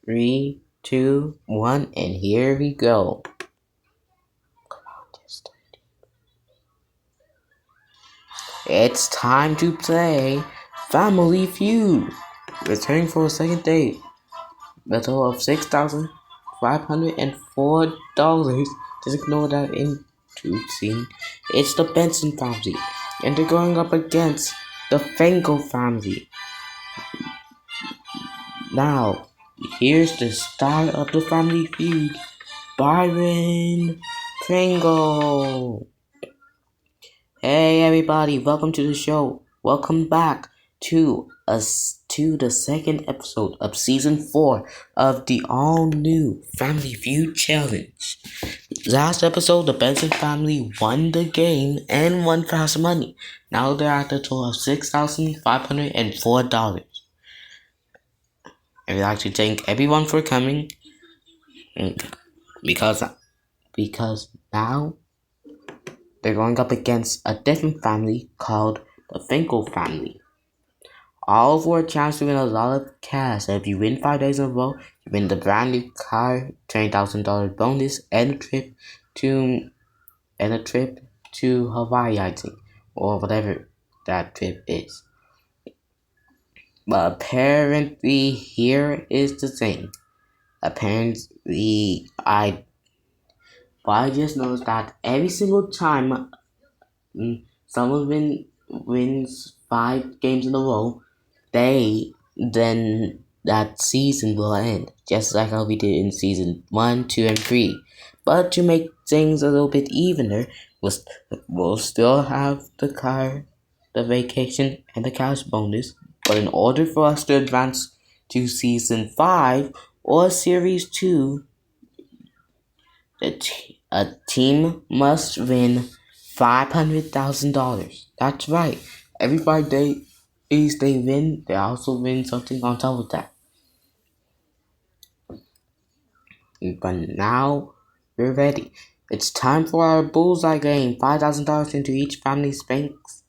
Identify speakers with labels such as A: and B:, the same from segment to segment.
A: 3, 2, 1, and here we go. It's time to play Family Feud. Returning for a second day. A total of $6,504. Just ignore that into scene. It's the Benson family, and they're going up against the Finkel family. Now, here's the star of the Family Feud, Byron Pringle. Hey everybody, welcome to the show. Welcome back to the second episode of season 4 of the all-new Family Feud challenge. Last episode, the Benson family won the game and won fast money. Now they're at a total of $6,504. I'd like to thank everyone for coming, because now they're going up against a different family called the Finkel family. All for a chance to win a lot of cash. If you win 5 days in a row, you win the brand new car, $20,000 bonus, and a trip to Hawaii, I think, or whatever that trip is. But apparently, here is the thing. Apparently, I just noticed that every single time someone wins 5 games in a row, then that season will end, just like how we did in season 1, 2, and 3. But to make things a little bit evener, we'll still have the car, the vacation, and the cash bonus. But in order for us to advance to season 5 or series 2, a team must win $500,000. That's right. Every 5 days they win, they also win something on top of that. But now we're ready. It's time for our bullseye game. $5,000 into each family's banks.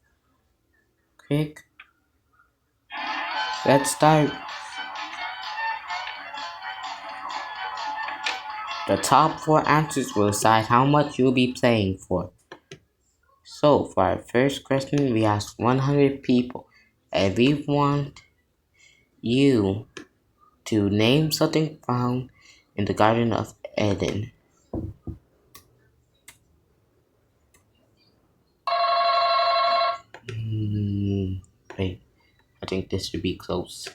A: Quick. Let's start. The top 4 answers will decide how much you'll be playing for. So, for our first question, we asked 100 people, and we want you to name something found in the Garden of Eden. Wait, I think this should be close.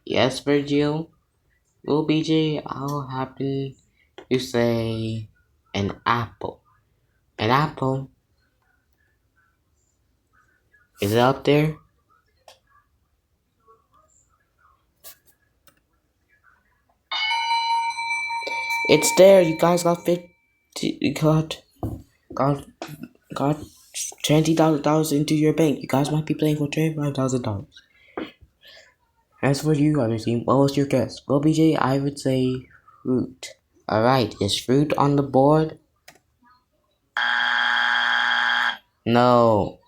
A: Yes, Virgil. Well, BJ, I'll happen to say an apple. An apple? Is it up there? It's there. You guys got got $20,000 into your bank. You guys might be playing for $25,000. As for you, other team, what was your guess? Well, BJ, I would say fruit. Alright, is fruit on the board? No.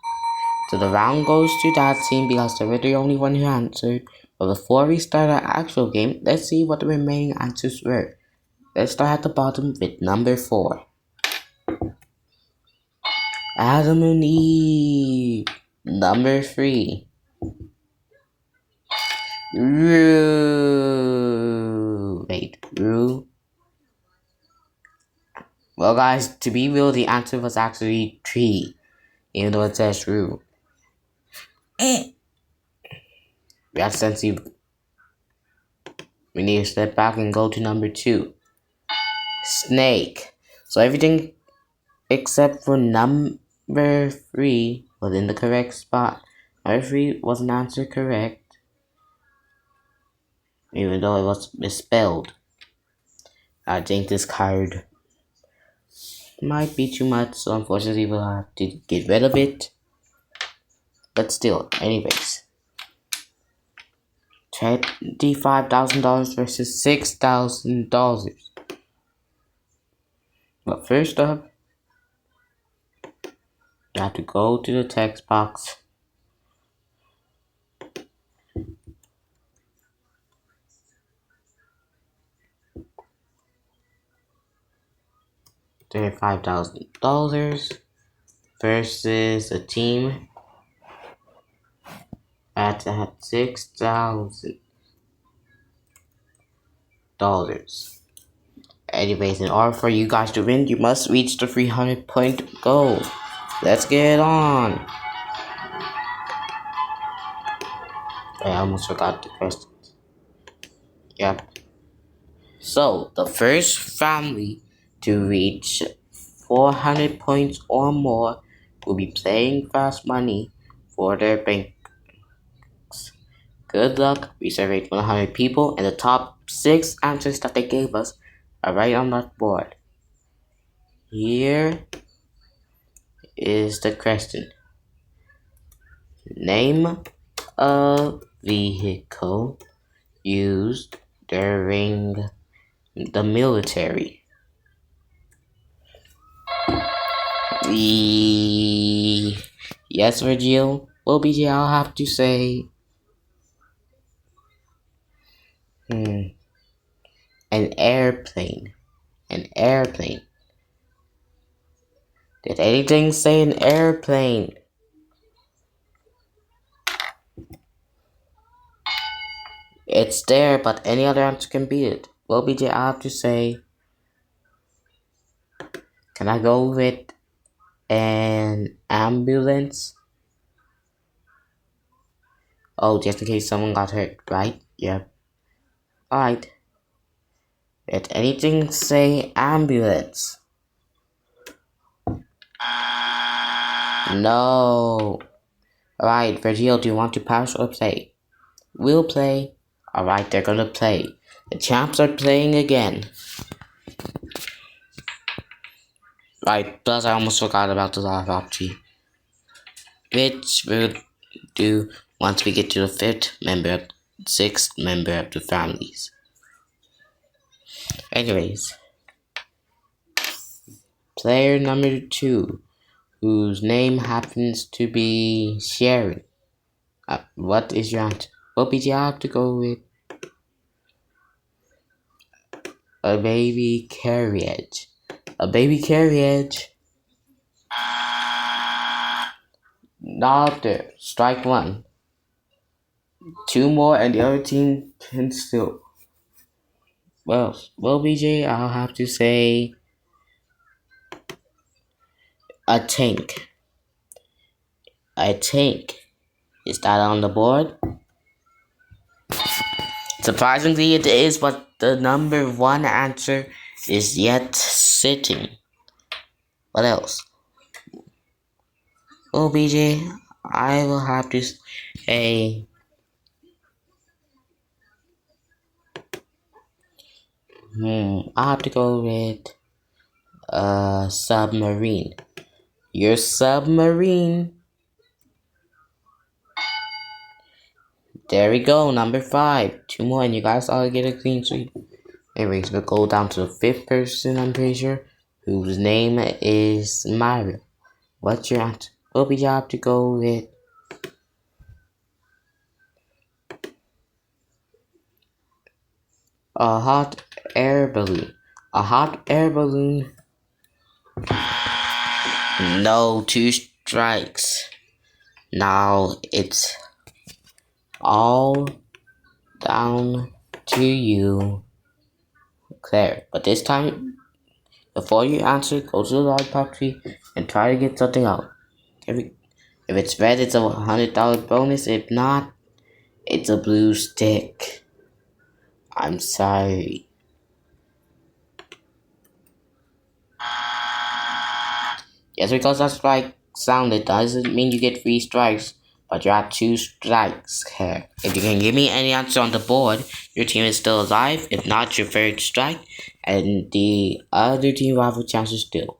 A: So the round goes to that team because they were the only one who answered. But before we start our actual game, let's see what the remaining answers were. Let's start at the bottom with number 4. Adam and Eve. Number 3. Rue. Wait, Rue? Well, guys, to be real, the answer was actually 3, even though it says Rue. We need to step back and go to number 2. Snake. So everything except for number 3 was in the correct spot. Number 3 wasn't answered correct, even though it was misspelled. I think this card might be too much, so unfortunately we'll have to get rid of it. But still, anyways. $25,000 versus $6,000. But first up, You have to go to the text box. $35,000 versus a team at $6,000. Anyways, in order for you guys to win, you must reach the 300-point goal. Let's get on. I almost forgot the question. Yep. So, the first family to reach 400 points or more will be playing fast money for their banks. Good luck. We surveyed 100 people, and the top 6 answers that they gave us are right on that board. Here is the question. Name a vehicle used during the military. Yes, Virgil. Well, BJ, I'll have to say an airplane. An airplane. Did anything say an airplane? It's there, but any other answer can beat it. Well, BJ, I'll have to say, can I go with an ambulance? Oh, just in case someone got hurt, right? Yep. Alright. Did anything say ambulance? No. Alright, Virgil, do you want to pass or play? We'll play. Alright, they're gonna play. The champs are playing again. Right, plus I almost forgot about the live option, which we'll do once we get to the 6th member of the families. Anyways, player number 2, whose name happens to be Sharon. What is your answer? Well, BJ, I have to go with a baby carriage. A baby carriage. Not there. Strike 1. 2 more and the other team can still. Well, BJ, I'll have to say a tank. A tank. Is that on the board? Surprisingly, it is, but the number 1 answer is yet sitting. What else? Well, BJ, I will have to say I have to go with a submarine. Your submarine. There we go, number 5. 2 more and you guys all get a clean sweep. Anyways, we'll go down to the 5th person, I'm pretty sure, whose name is Mario. What's your answer? Will be job to go with a hot air balloon. A hot air balloon. No, 2 strikes. Now it's all down to you, Claire. But this time, before you answer, go to the lollipop tree and try to get something out. If it's red, it's a $100 bonus. If not, it's a blue stick. I'm sorry. Just because that strike sounded doesn't mean you get 3 strikes, but you have 2 strikes here. If you can give me any answer on the board, your team is still alive. If not, your 3rd strike, and the other team will have a chance to steal.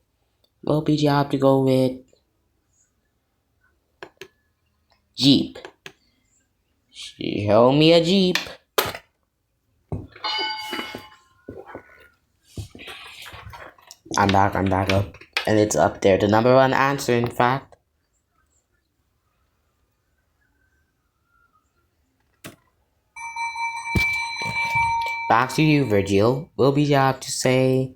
A: Well, BJ, I have to go with Jeep. Show me a Jeep. I'm back up. And it's up there. The number 1 answer, in fact, Back to you, Virgil. We'll be out to say.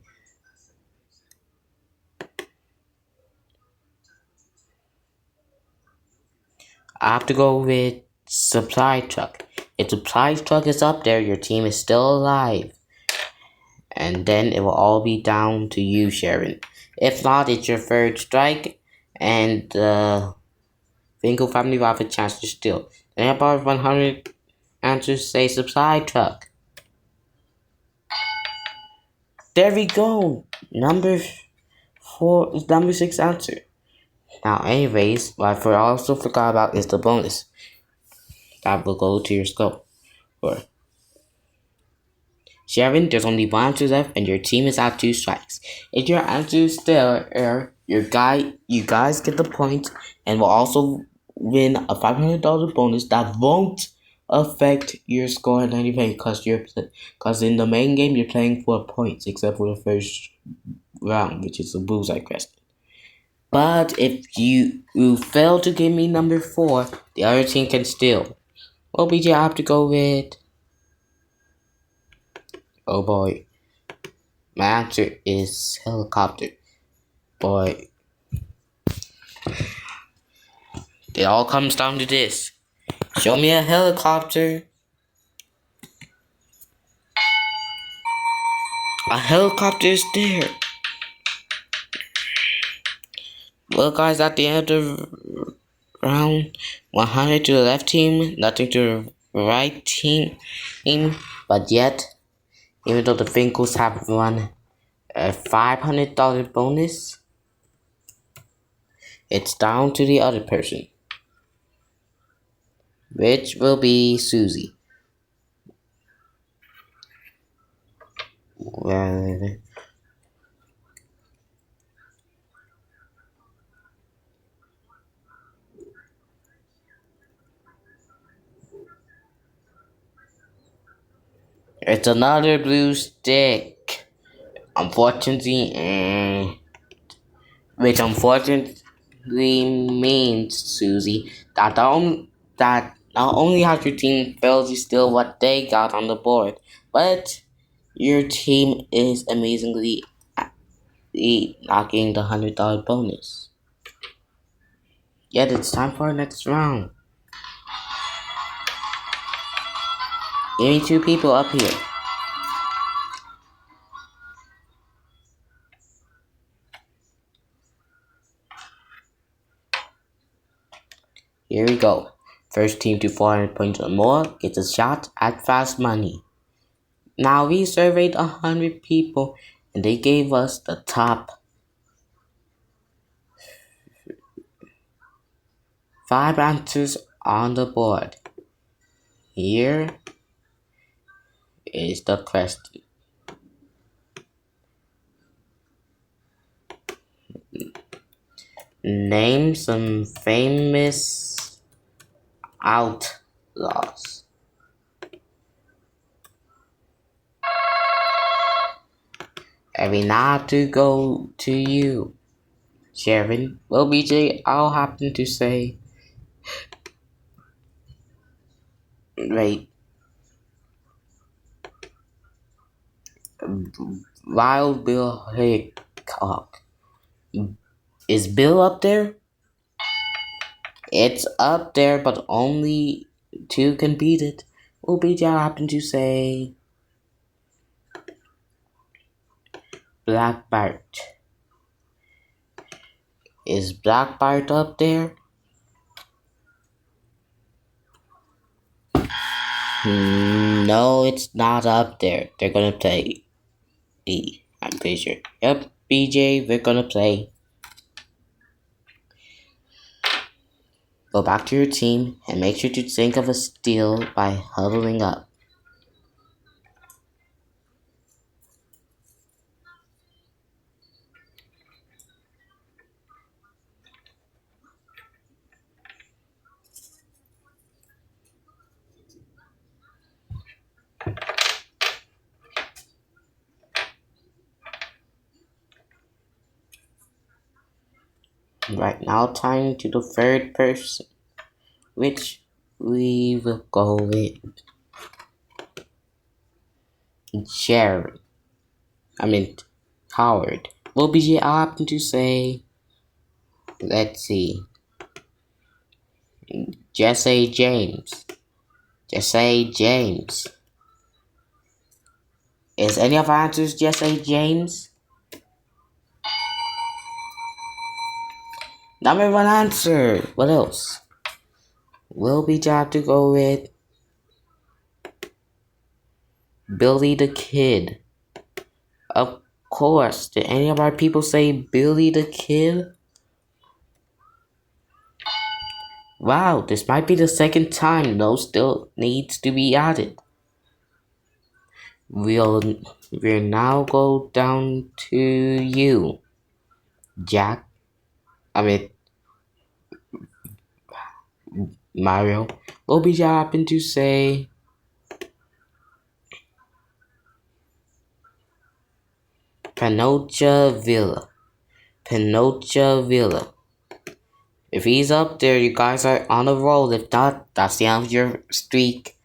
A: I have to go with supply truck. If supply truck is up there, your team is still alive. And then it will all be down to you, Sharon. If not, it's your third strike, and the Finkel family will have a chance to steal. And about 100 answers say supply truck. There we go. Number 6 answer. Now, anyways, what I also forgot about is the bonus. That will go to your score. Sharon, there's only one answer left, and your team is at 2 strikes. If your answer is still you guys get the point, and will also win a $500 bonus that won't affect your score in any way, because in the main game you're playing for points, except for the first round, which is a bullseye question. But if you fail to give me number 4, the other team can steal. Well, BJ, I have to go with. Oh boy. My answer is helicopter. Boy. It all comes down to this. Show me a helicopter. A helicopter is there. Well, guys, at the end of the round, 100 to the left team, nothing to the right team. But yet, even though the Finkles have won a $500 bonus, it's down to the other person, which will be Susie. Well, it's another blue stick. Which unfortunately means, Susie, that not only has your team failed to steal what they got on the board, but your team is amazingly knocking the $100 bonus. Yet it's time for our next round. Give me 2 people up here. Here we go. First team to 400 points or more gets a shot at fast money. Now we surveyed 100 people and they gave us the top 5 answers on the board. Here is the question. Name some famous outlaws. And we now have to go to you, Sharon. Well, BJ, I'll happen to say. Wait. Wild Bill Hickok. Is Bill up there? It's up there, but only 2 can beat it. Well, BJ, I'll happen to say. Black Bart. Is Black Bart up there? No, it's not up there. They're gonna play B, I'm pretty sure. Yep, BJ, we're gonna play. Go back to your team and make sure to think of a steal by huddling up. Right now, time to the third person, which we will go with Jerry. I mean, Howard. Will be opting to say, let's see, Jesse James. Jesse James. Is any of our answers Jesse James? Number one answer. What else? Will be job to go with Billy the Kid. Of course. Did any of our people say Billy the Kid? Wow, this might be the second time those still needs to be added. We'll now go down to you, Jack. I mean, Mario. What would you happen to say? Panocha Villa. Panocha Villa. If he's up there, you guys are on a roll. If not, that's the end of your streak.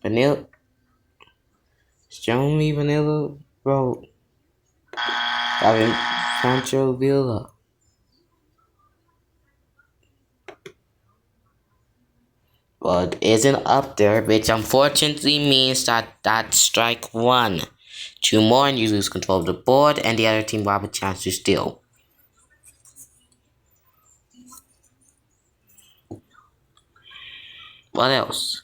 A: Vanilla. Show me Vanilla Road. Pancho Villa. Well, it isn't up there, which unfortunately means that that's strike one. Two more and you lose control of the board, and the other team will have a chance to steal. What else?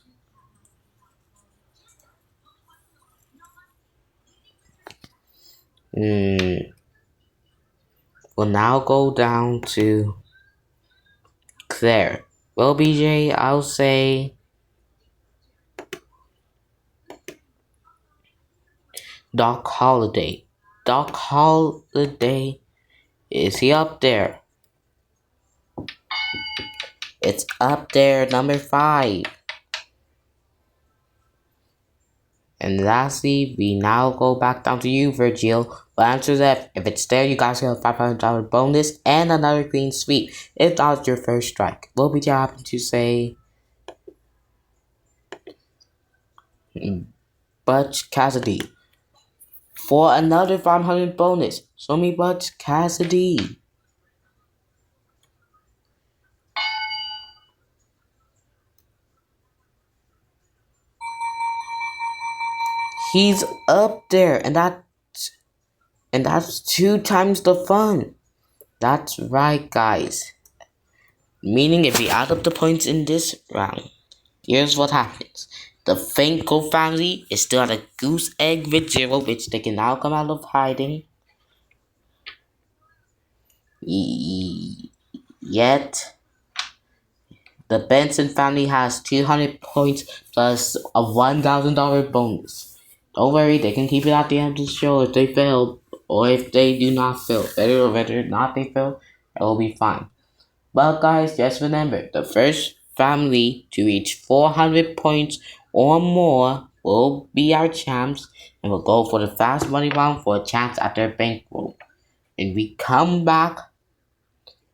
A: We'll now go down to Claire. Well, BJ, I'll say Doc Holiday. Doc Holiday, is he up there? It's up there, number 5. And lastly, we now go back down to you, Virgil. What answer that? If it's there, you guys get a $500 bonus and another green sweep. If that's your first strike, what would you happen to say? Butch Cassidy. For another 500 bonus. Show me Butch Cassidy. He's up there, and that's 2 times the fun. That's right, guys. Meaning if we add up the points in this round, here's what happens. The Finkel family is still at a goose egg with 0, which they can now come out of hiding. Yet, the Benson family has 200 points plus a $1,000 bonus. Don't worry, they can keep it at the end of the show if they fail, or if they do not fail. Whether or not they fail, it will be fine. But guys, just remember, the first family to reach 400 points or more will be our champs, and we'll go for the fast money round for a chance at their bankroll. When we come back,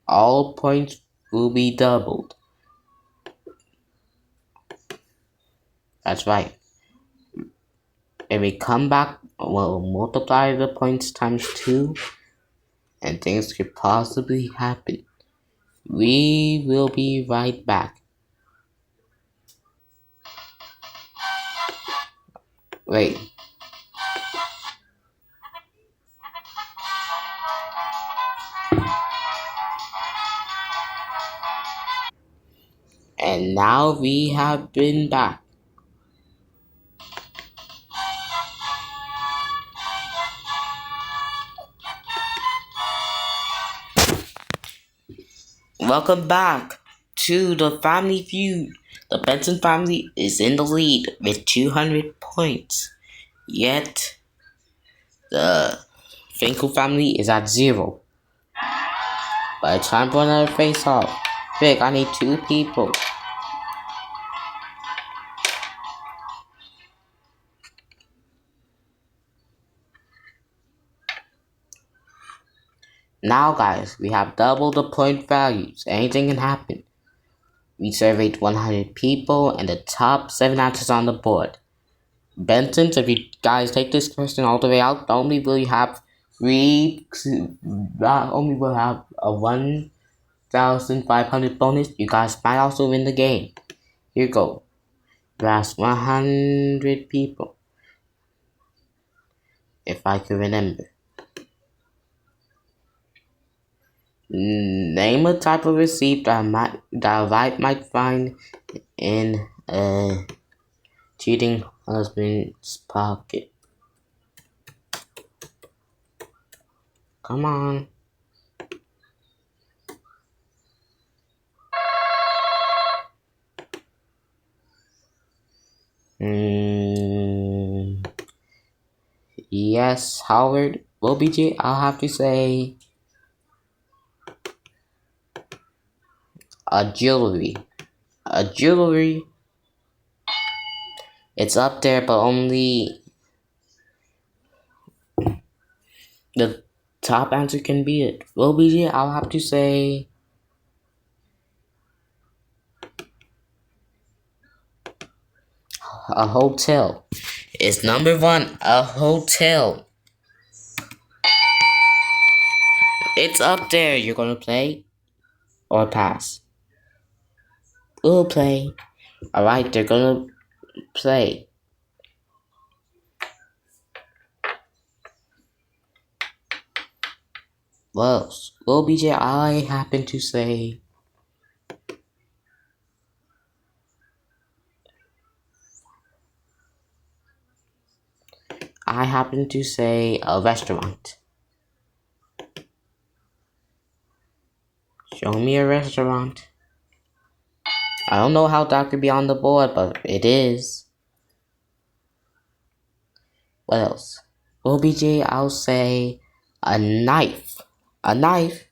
A: all points will be doubled. That's right. If we come back, we'll multiply the points times 2, and things could possibly happen. We will be right back. Wait. And now we have been back. Welcome back to the Family Feud. The Benson family is in the lead with 200 points. Yet, the Finkel family is at 0. But it's time for another face-off. Vic, I need 2 people. Now guys, we have double the point values. Anything can happen. We surveyed 100 people and the top 7 answers on the board. Benson, if you guys take this question all the way out, not only will you have a 1,500 bonus, you guys might also win the game. Here you go. You ask 100 people, if I can remember. Name a type of receipt that I might find in a cheating husband's pocket. Come on. Yes, Howard. Well, BJ, I'll have to say a jewelry. A jewelry. It's up there, but only the top answer can be it. Well, BJ, I'll have to say a hotel. It's number one, a hotel. It's up there. You're gonna play or pass? We'll play. Alright, they're gonna play. Well, BJ, I happen to say a restaurant. Show me a restaurant. I don't know how that could be on the board, but it is. What else? Well, BJ, I'll say a knife. A knife?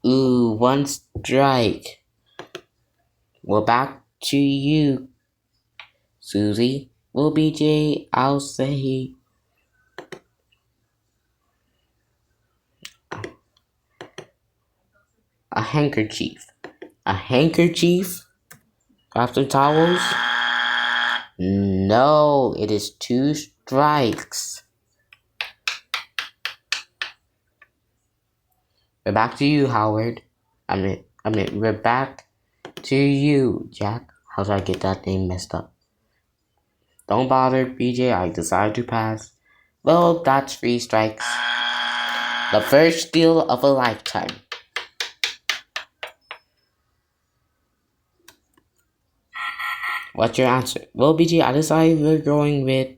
A: Ooh, one strike. Well, back to you, Susie. Well, BJ, I'll say a handkerchief. A handkerchief? After towels? No, it is two strikes. We're back to you, Howard. We're back to you, Jack. How did I get that name messed up? Don't bother, BJ. I decided to pass. Well, that's 3 strikes. The first steal of a lifetime. What's your answer? Well, BJ, I decided we're going with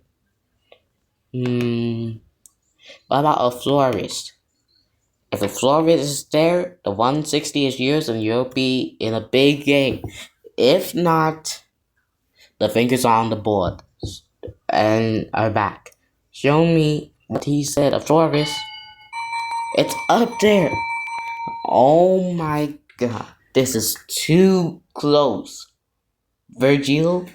A: what about a florist? If the florist is there, the 160 is yours and you'll be in a big game. If not, the fingers are on the board and are back. Show me what he said, a florist. It's up there. Oh my god. This is too close. Virgil,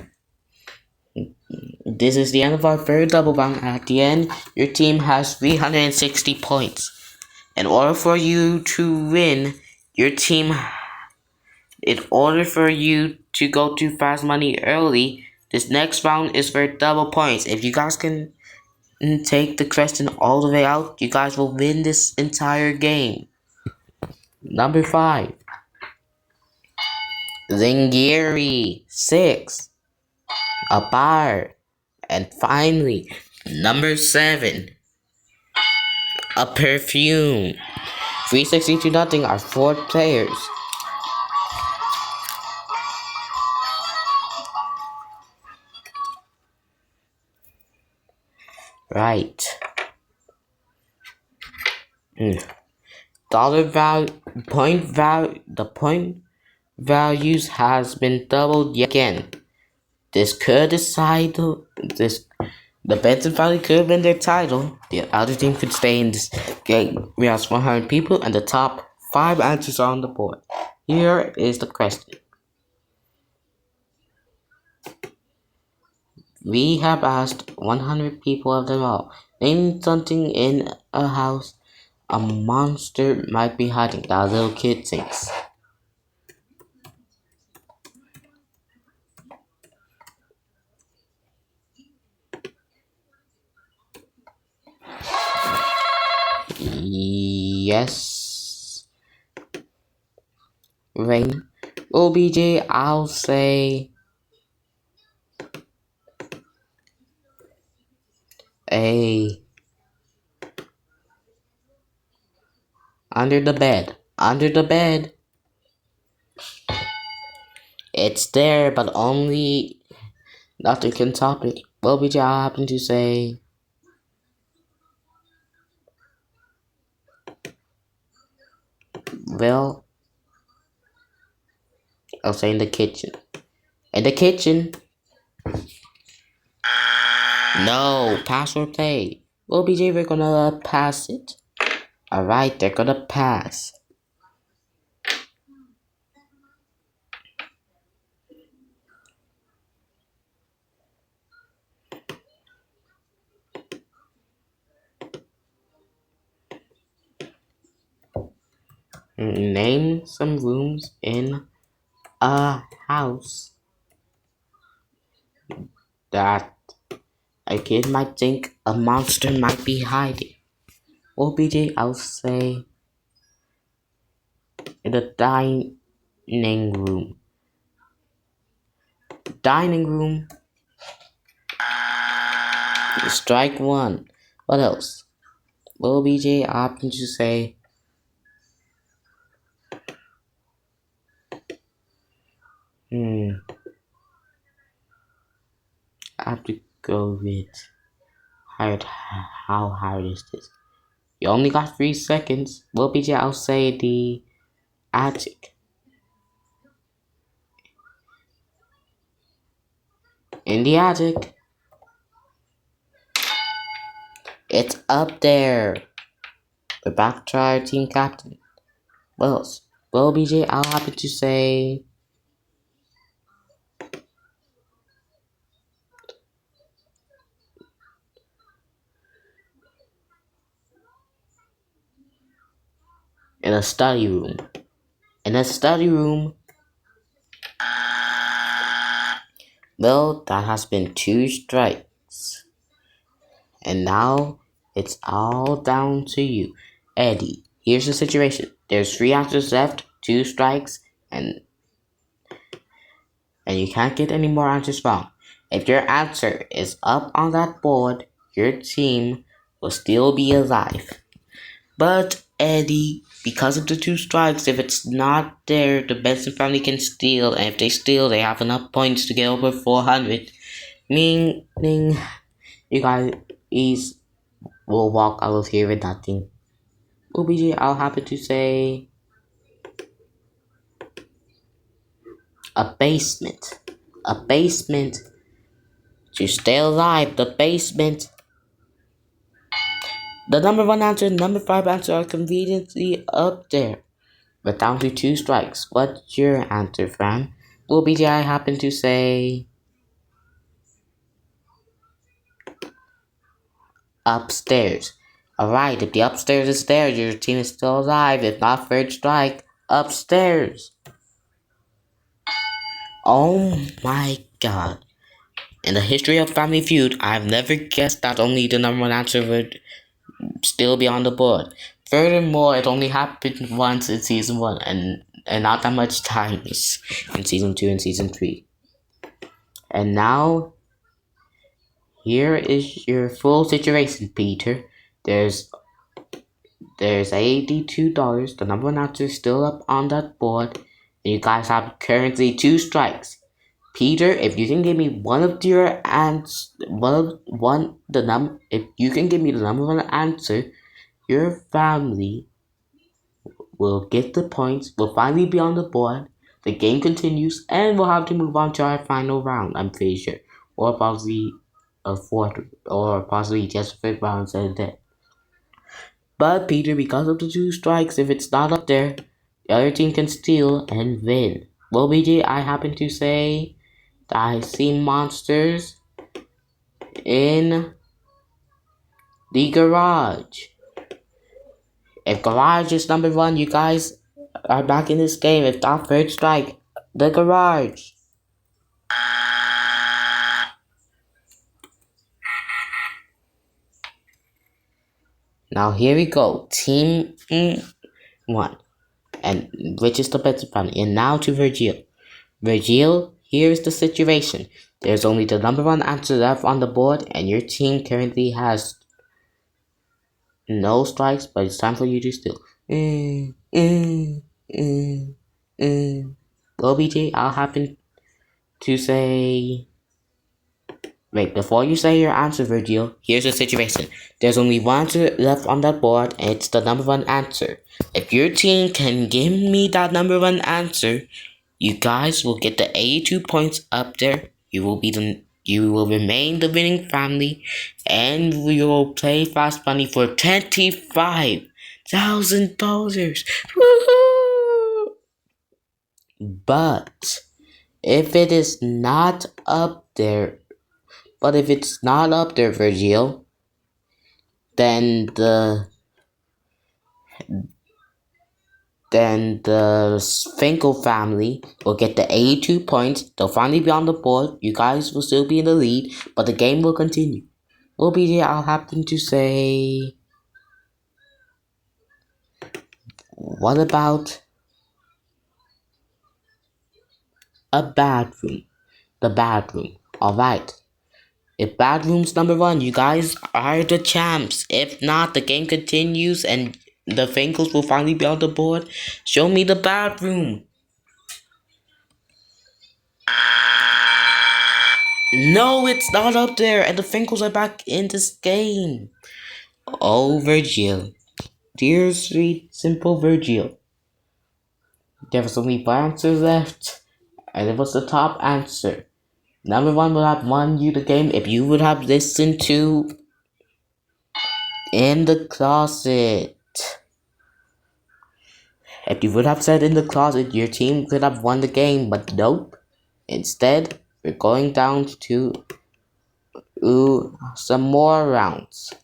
A: this is the end of our third double round. At the end, your team has 360 points. In order for you to win, in order for you to go to fast money early, this next round is for double points. If you guys can take the question all the way out, you guys will win this entire game. Number 5. Zingiri. 6. A bar. And finally, number 7. A perfume. 360 to nothing are 4 players. Right. Dollar value, the point values has been doubled yet again. This could decide the Benson family could win their title. The other team could stay in this game. We have 100 people and the top 5 answers are on the board. Here is the question. We have asked 100 people of them all. Name something in a house a monster might be hiding. That little kid thinks. Yes. Rain. OBJ, I'll say a under the bed. Under the bed. It's there, but only nothing can top it. OBJ, I happen to say well, I'll say in the kitchen. In the kitchen. No, pass or play. OBJ, we're gonna pass it. Alright, they're gonna pass. Name some rooms in a house that a kid might think a monster might be hiding. OBJ, I'll say in the dining room. Dining room. Strike one. What else? OBJ, I happen to say I have to go with how hard is this? You only got 3 seconds. OBJ, I'll say the attic. In the attic. It's up there. We're back to our team captain. What else? Well, BJ, I'll happen to say in a study room. In a study room. Well, that has been 2 strikes. And now it's all down to you. Eddie, here's the situation. There's 3 answers left, 2 strikes, and you can't get any more answers wrong. If your answer is up on that board, your team will still be alive. But Eddie, because of the 2 strikes, if it's not there, the Benson family can steal, and if they steal, they have enough points to get over 400. Meaning, you guys will walk out of here with nothing. OBJ, I'll happen to say a basement. A basement. To stay alive, the basement. The number 1 answer and number 5 answer are conveniently up there. But down to 2 strikes. What's your answer, Fran? OBJ, I happen to say upstairs. Alright, if the upstairs is there, your team is still alive. If not, 3rd strike. Upstairs. Oh my god. In the history of Family Feud, I've never guessed that only the number 1 answer would still be on the board. Furthermore, it only happened once in season 1 and not that much times in season 2 and season 3. And now, here is your full situation, Peter. There's $82. The number 1 answer is still up on that board. And you guys have currently 2 strikes. Peter, if you can give me one of your answers, if you can give me the number 1 answer, your family will get the points, will finally be on the board, the game continues, and we'll have to move on to our final round, I'm pretty sure. Or possibly a 4th, or possibly just a 5th round instead of that. But Peter, because of the 2 strikes, if it's not up there, the other team can steal and win. Well, BJ, I happen to say that I see monsters in the garage. If garage is number 1, you guys are back in this game. If not, 3rd strike, the garage. Now here we go. Team 1. And which is the better family. And now to Virgil. Virgil, here's the situation. There's only the number one answer left on the board, and your team currently has no strikes, but it's time for you to steal. Well, BJ, I'll happen to say. Wait, before you say your answer, Virgil, here's the situation. There's only one answer left on that board, and it's the number one answer. If your team can give me that number one answer, you guys will get the 82 points up there. You will remain the winning family, and we will play Fast Money for $25,000. Woohoo! But if it is not up there, Virgil, then the Finkel family will get the 82 points. They'll finally be on the board. You guys will still be in the lead, but the game will continue. Well, BJ, I'll happen to say, what about a bathroom? The bathroom. Alright. If bathroom's number one, you guys are the champs. If not, the game continues and the Finkles will finally be on the board. Show me the bathroom. No, it's not up there, and the Finkles are back in this game. Oh, Virgil. Dear sweet, simple Virgil. There was only one answer left, and it was the top answer. Number one would have won you the game if you would have listened to In the Closet. If you would have said In the Closet, your team could have won the game, but nope. Instead, we're going down to some more rounds.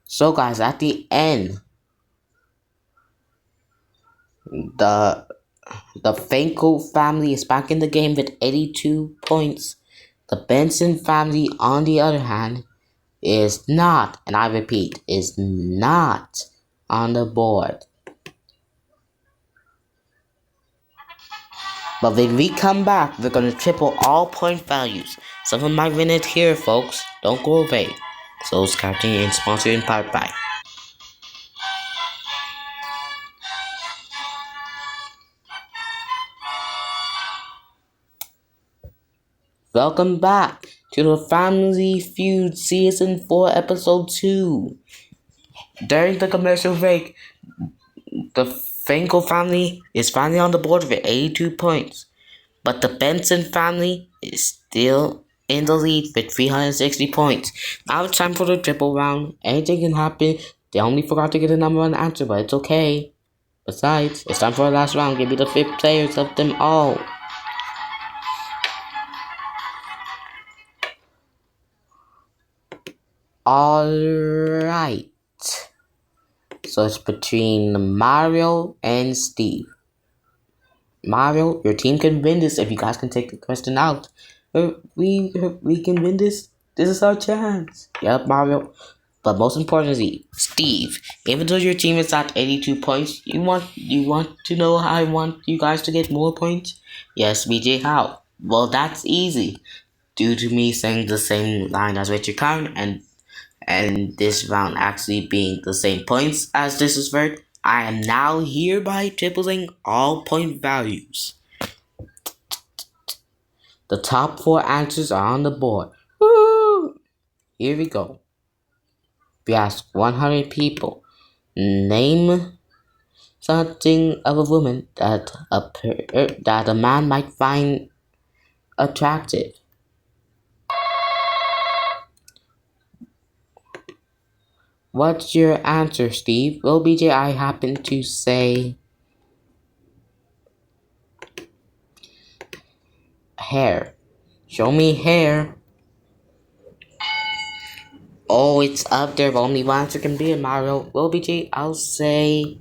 A: So guys, at the end, the Finkel family is back in the game with 82 points. The Benson family, on the other hand, is not, and I repeat, is not on the board. But when we come back, we're going to triple all point values. Someone might win it here, folks. Don't go away. So, scouting and sponsored in part by. Welcome back to the Family Feud Season 4 Episode 2. During the commercial break, the Finkel family is finally on the board with 82 points. But the Benson family is still in the lead with 360 points. Now it's time for the triple round. Anything can happen. They only forgot to get the number one answer, but it's okay. Besides, it's time for the last round. Give me the 5 players of them all. Alright. So it's between Mario and Steve. Mario, your team can win this if you guys can take the question out. We can win this. This is our chance. Yep, Mario. But most importantly, Steve, even though your team is at 82 points, you want to know how I want you guys to get more points? Yes, BJ, how? Well, that's easy. Due to me saying the same line as Richard Khan and this round actually being the same points as this is worth, I am now hereby tripling all point values. The top 4 answers are on the board. Woo! Here we go. We asked 100 people. Name something of a woman that a man might find attractive. What's your answer, Steve? Well, BJ, I happen to say hair. Show me hair. Oh, it's up there, but only one answer can be it, Mario. Well, BJ, I'll say...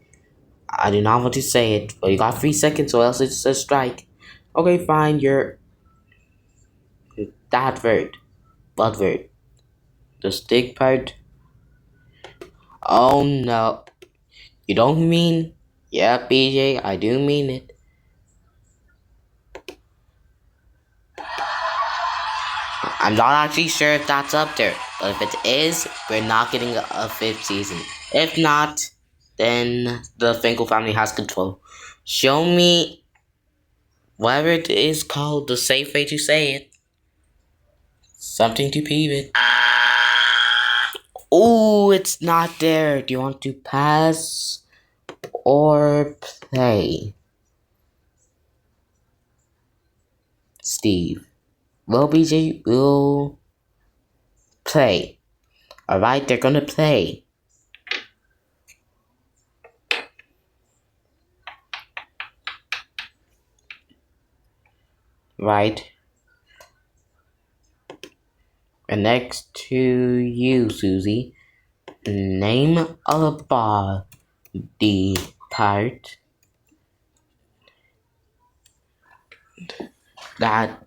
A: I do not want to say it, but you got 3 seconds or else it's a strike. Okay, fine, you're... that word. What word? The stick part? Oh no. You don't mean? Yeah, BJ, I do mean it. I'm not actually sure if that's up there, but if it is, we're not getting a fifth season. If not, then the Finkel family has control. Show me whatever it is called, the safe way to say it. Something to pee with. Oh, it's not there. Do you want to pass or play? Steve. Well, BJ will play. Alright, they're gonna play. Right. And next to you, Susie, name a body part that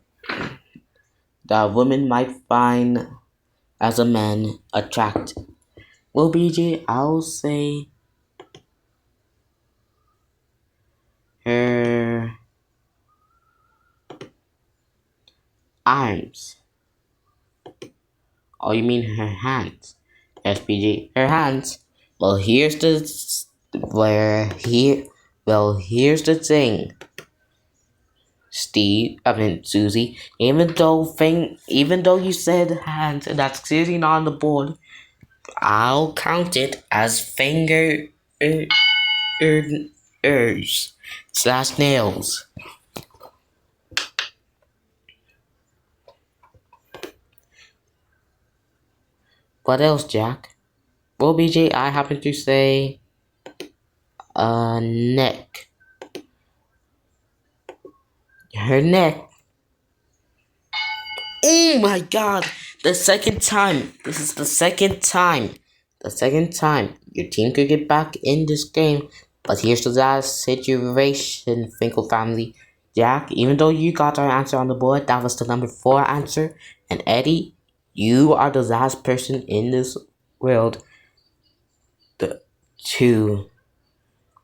A: that woman might find as a man attractive. Well, BJ, I'll say her arms. Oh, you mean her hands? Yes, BJ, her hands. Well, here's the here's the thing. Susie. Even though you said hands, and that's clearly not on the board, I'll count it as finger ers slash nails. What else, Jack? Well, BJ, I happen to say neck. Her neck. Oh my god! The second time. This is the second time. The second time your team could get back in this game. But here's the last situation, Finkel family. Jack, even though you got our answer on the board, that was the number 4 answer. And Eddie, you are the last person in this world to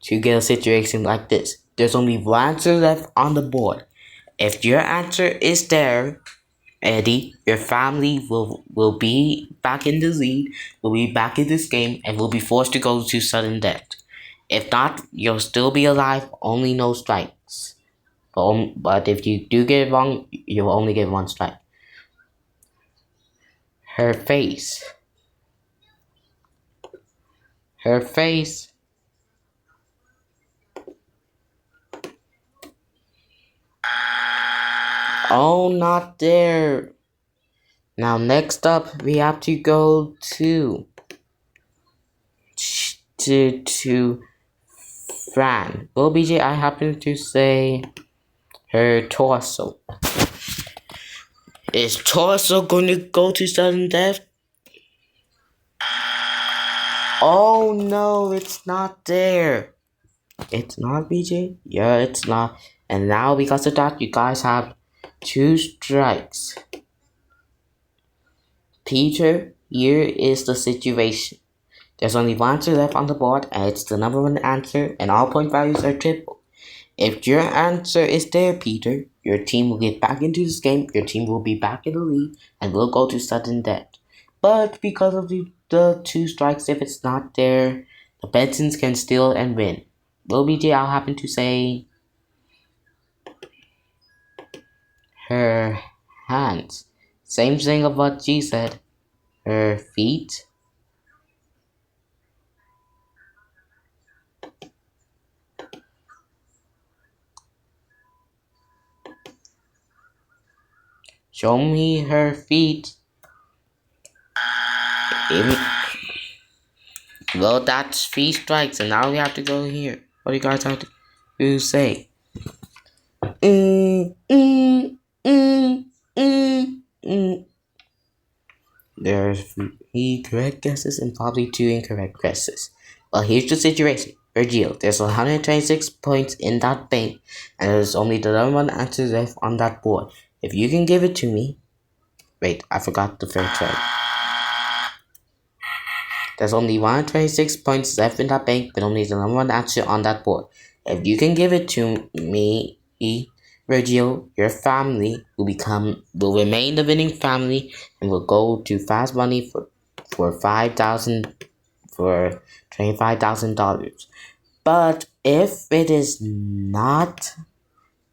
A: get a situation like this. There's only one answer left on the board. If your answer is there, Eddie, your family will be back in the lead, will be back in this game, and will be forced to go to sudden death. If not, you'll still be alive, only no strikes. But if you do get it wrong, you'll only get 1 strike. Her face. Her face. Oh, not there. Now, next up, we have to go to Fran. Well, BJ, I happen to say her torso. Is torso going to go to sudden death? Oh no, it's not there. It's not, BJ? Yeah, it's not. And now, because of that, you guys have 2 strikes. Peter, here is the situation. There's only 1 answer left on the board, and it's the number 1 answer, and all point values are triple. If your answer is there, Peter, your team will get back into this game, your team will be back in the lead, and will go to sudden death. But because of the 2 strikes, if it's not there, the Bensons can steal and win. Will BJ, I'll happen to say her hands. Same thing of what G said. Her feet. Show me her feet. Well, that's 3 strikes, and now we have to go here. What do you guys have to say? There's 3 correct guesses and probably 2 incorrect guesses. Well, here's the situation. Virgil, there's 126 points in that bank, and there's only the number 1 answer left on that board. If you can give it to me. Wait, I forgot the third try. There's only 126 points left in that bank, but only the number one answer on that board. If you can give it to me, Virgil, your family will remain the winning family and will go to fast money for $25,000. But if it is not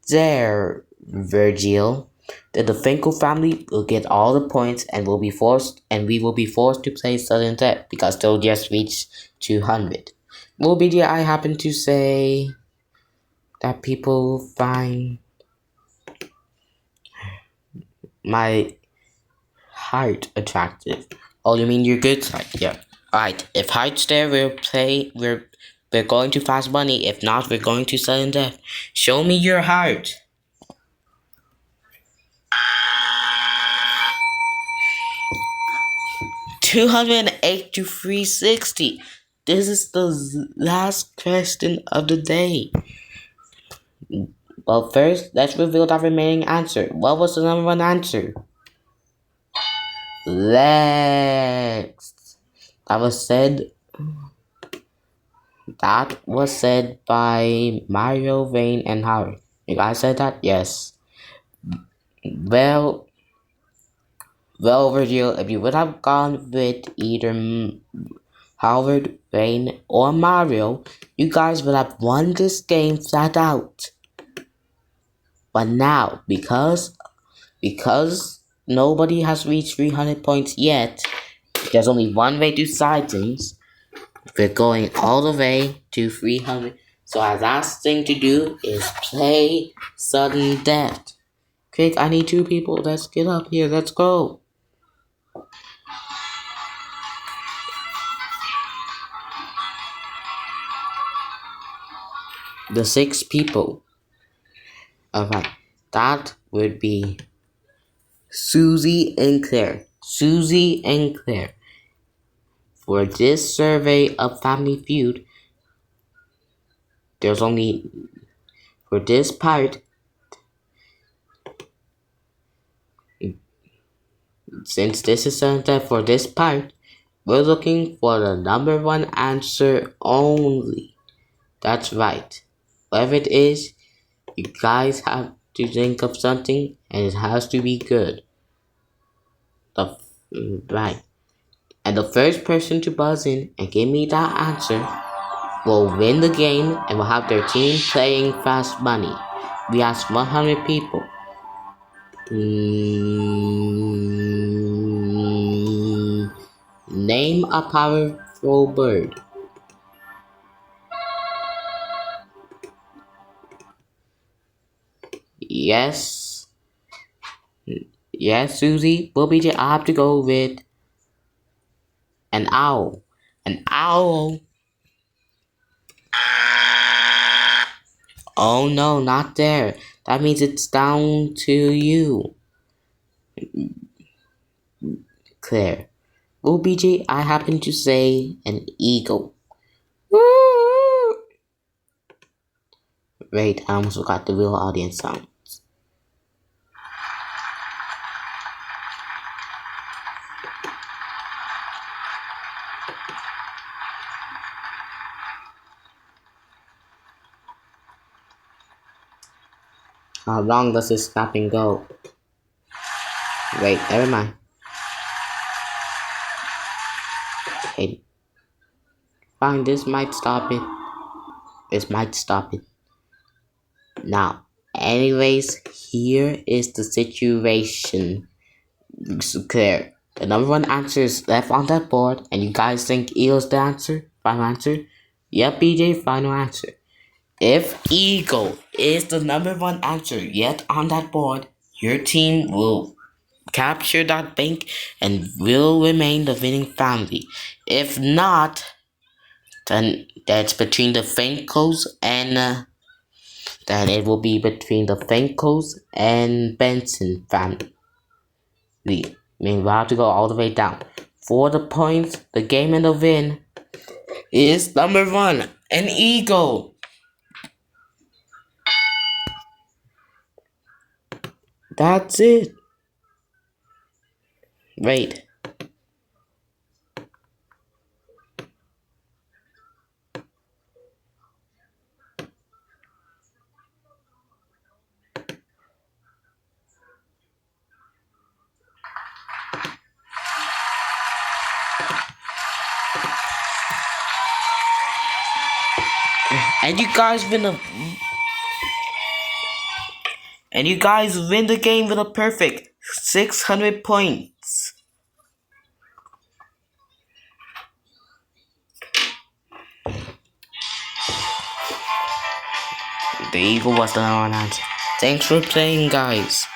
A: there, Virgil, then the Finkel family will get all the points and we will be forced to play sudden death because they'll just reach 200. Will be the I happen to say that people find my height attractive. Oh, you mean your good side? Yeah. Alright, if height's there, we're going to fast money. If not, we're going to sudden death. Show me your heart. 208 to 360. This is the last question of the day. But first, let's reveal the remaining answer. What was the number one answer? Lex. That was said by Mario, Vane, and Howard. You guys said that? Yes. Well, Virgil, if you would have gone with either Howard, Vane, or Mario, you guys would have won this game flat out. But now, because nobody has reached 300 points yet, there's only one way to side things. We're going all the way to 300. So our last thing to do is play sudden death. Quick, I need 2 people. Let's get up here. Let's go. The 6 people. Alright, that would be Susie and Claire. Susie and Claire. For this survey of Family Feud, there's only, for this part, since this is center for this part, we're looking for the number one answer only. That's right. Whatever it is, you guys have to think of something, and it has to be good. Right. And the first person to buzz in and give me that answer will win the game and will have their team playing fast money. We asked 100 people. Name a powerful bird. Yes. Yes, Susie. I have to go with an owl. An owl. Oh no, not there. That means it's down to you, Claire. Well, BJ, I happen to say an eagle. Wait, I almost forgot the real audience sound. How long does this snapping go? Wait, never mind. Okay. Fine, this might stop it. Now, anyways, here is the situation. Claire, the number one answer is left on that board, and you guys think Eagle's the answer? Final answer? Yep, BJ, final answer. If Eagle is the number one answer yet on that board, your team will capture that bank and will remain the winning family. If not, then that's between the Fenkos and then it will be between the Fenkos and Benson family. I mean, we'll have to go all the way down. For the points, the game and the win is number one, an eagle. That's it. Wait. And you guys win the game with a perfect 600 points. The eagle was the number one answer. Thanks for playing, guys.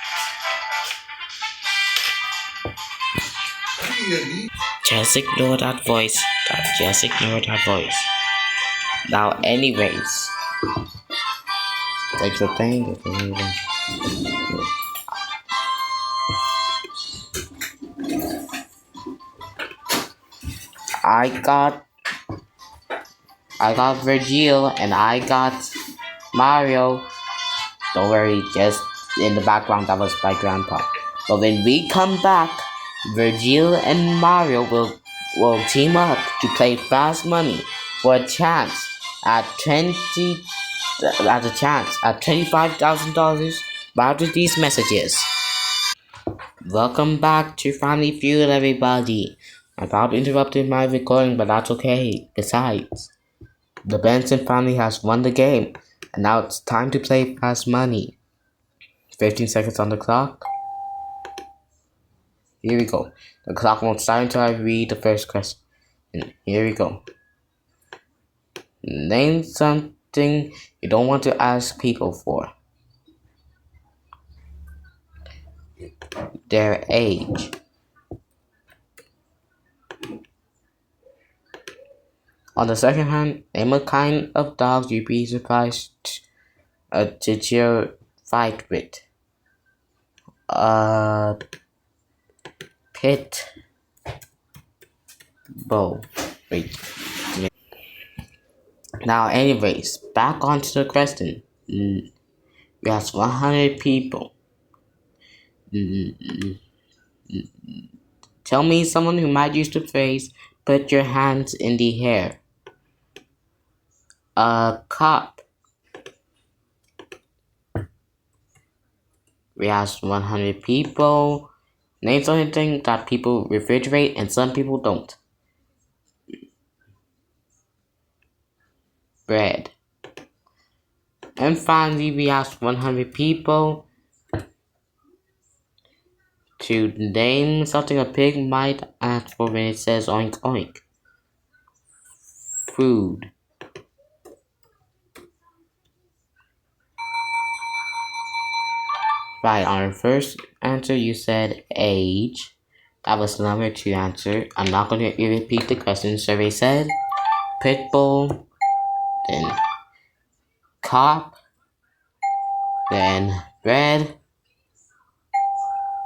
A: Just ignore that voice. Just ignore that voice. Now, anyways, thanks for playing. I got Virgil and I got Mario. Don't worry, just in the background that was my grandpa. But when we come back, Virgil and Mario will team up to play Fast Money for a chance at $25,000 after these messages. Welcome back to Family Feud, everybody. I probably interrupted my recording, but that's okay. Besides, the Benson family has won the game, and now it's time to play Fast Money. 15 seconds on the clock. Here we go. The clock won't start until I read the first question. And here we go. Name something you don't want to ask people for. Their age. On the second hand, name a kind of dog you'd be surprised to cheer fight with. Pit bull. Wait. Now, anyways, back onto the question. We asked 100 people. Tell me someone who might use the phrase, put your hands in the hair. A cop. We asked 100 people. Name something that people refrigerate and some people don't. Bread. And finally, we asked 100 people to name something a pig might ask for when it says oink oink. Food. Right, on your first answer, you said age. That was the number 2 answer. I'm not going to repeat the question. The survey said pit bull, then cop, then bread.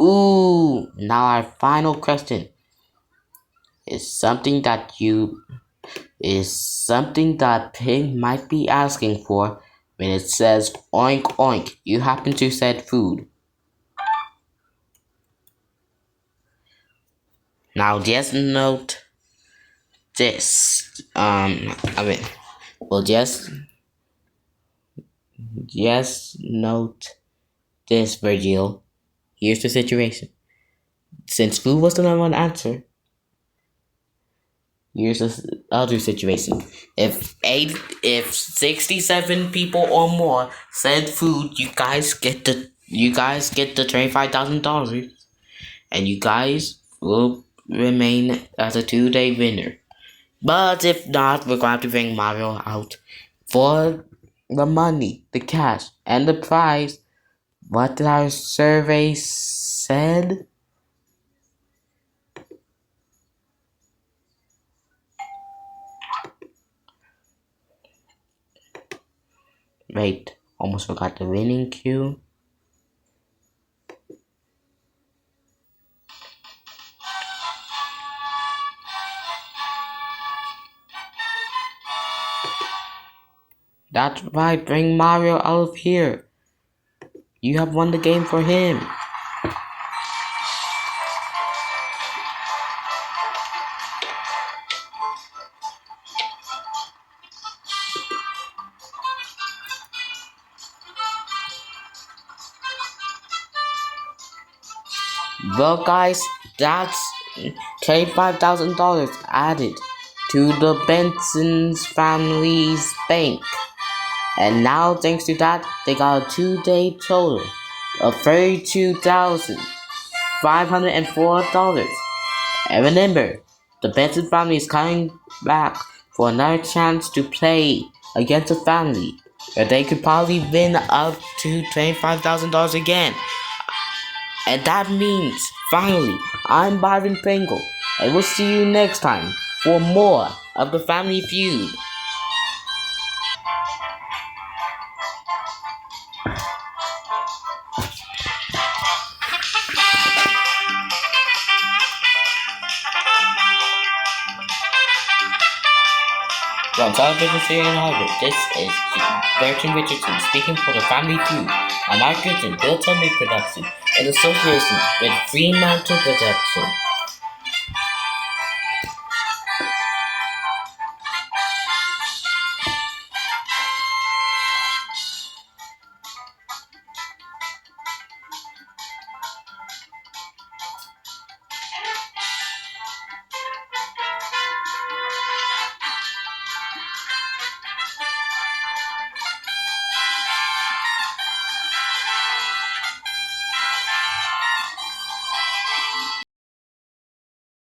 A: Ooh, now our final question is something that pig might be asking for when it says oink oink. You happen to said food. Now just note this. Just note this, Virgil. Here's the situation. Since food was the number 1 answer, here's the other situation. If 67 people or more said food, you guys get the $25,000, and you guys will remain as a 2-day winner. But if not, we're going to bring Mario out for the money, the cash, and the prize. What did our survey said? Wait, almost forgot the winning cue. That's right, bring Mario out of here. You have won the game for him. Well, guys, that's $25,000 added to the Benson's family's bank. And now, thanks to that, they got a 2-day total of $32,504. And remember, the Benson family is coming back for another chance to play against the family, where they could probably win up to $25,000 again. And that means, finally, I'm Byron Pringle, and we'll see you next time for more of the Family Feud. From television series in Hollywood, this is Bertrand Richardson speaking for the Family Feud, a Mark Goodson, Bill Tubby production, in association with Fremantle Production.